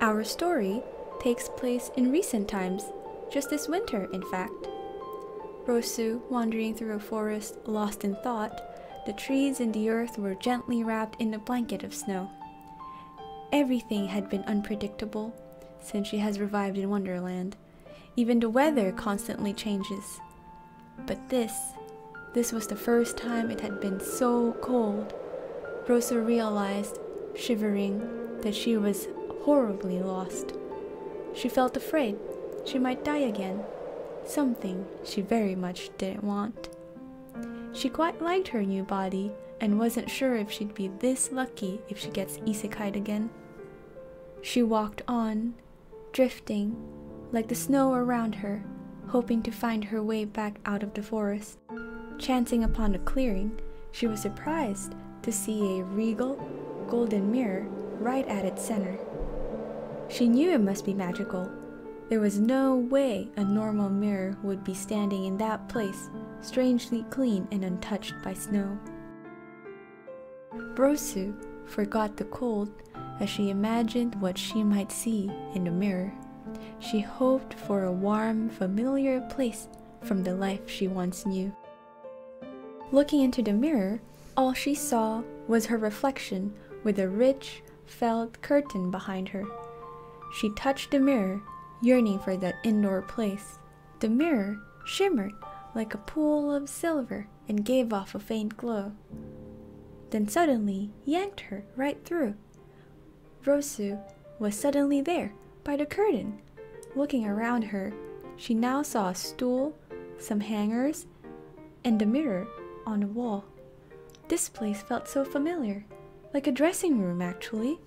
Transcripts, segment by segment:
Our story takes place in recent times, just this winter, in fact. Rosu, wandering through a forest, lost in thought, the trees and the earth were gently wrapped in a blanket of snow. Everything had been unpredictable since she has revived in Wonderland. Even the weather constantly changes. But this was the first time it had been so cold. Rosu realized, shivering, that she was horribly lost. She felt afraid she might die again, something she very much didn't want. She quite liked her new body and wasn't sure if she'd be this lucky if she gets isekai'd again. She walked on, drifting, like the snow around her, hoping to find her way back out of the forest. Chancing upon a clearing, she was surprised to see a regal, golden mirror right at its center. She knew it must be magical. There was no way a normal mirror would be standing in that place, strangely clean and untouched by snow. Rosu forgot the cold as she imagined what she might see in the mirror. She hoped for a warm, familiar place from the life she once knew. Looking into the mirror, all she saw was her reflection with a rich, felt curtain behind her. She touched the mirror, yearning for that indoor place. The mirror shimmered like a pool of silver and gave off a faint glow. Then suddenly yanked her right through. Rosu was suddenly there, by the curtain. Looking around her, she now saw a stool, some hangers, and a mirror on the wall. This place felt so familiar, like a dressing room actually.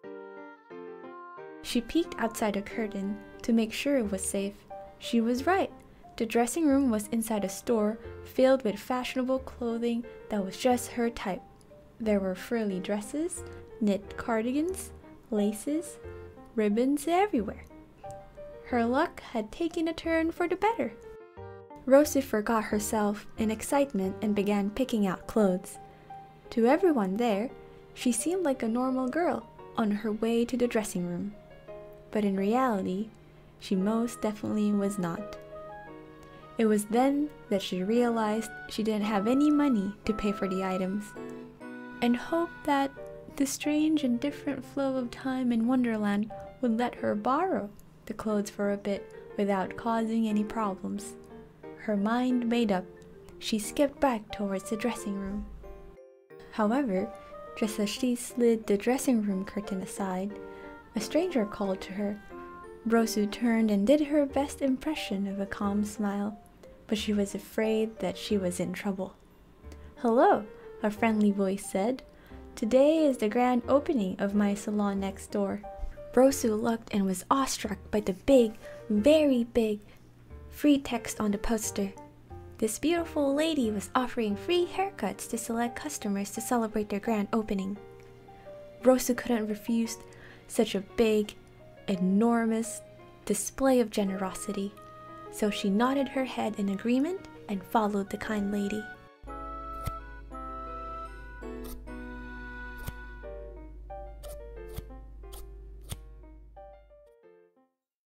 She peeked outside the curtain to make sure it was safe. She was right. The dressing room was inside a store filled with fashionable clothing that was just her type. There were frilly dresses, knit cardigans, laces, ribbons everywhere. Her luck had taken a turn for the better. Rosu forgot herself in excitement and began picking out clothes. To everyone there, she seemed like a normal girl on her way to the dressing room. But in reality, she most definitely was not. It was then that she realized she didn't have any money to pay for the items, and hoped that the strange and different flow of time in Wonderland would let her borrow the clothes for a bit without causing any problems. Her mind made up, she skipped back towards the dressing room. However, just as she slid the dressing room curtain aside, a stranger called to her. Rosu turned and did her best impression of a calm smile, but she was afraid that she was in trouble. "Hello," a friendly voice said. "Today is the grand opening of my salon next door." Rosu looked and was awestruck by the big, very big, free text on the poster. This beautiful lady was offering free haircuts to select customers to celebrate their grand opening. Rosu couldn't refuse such a big, enormous display of generosity, so she nodded her head in agreement and followed the kind lady.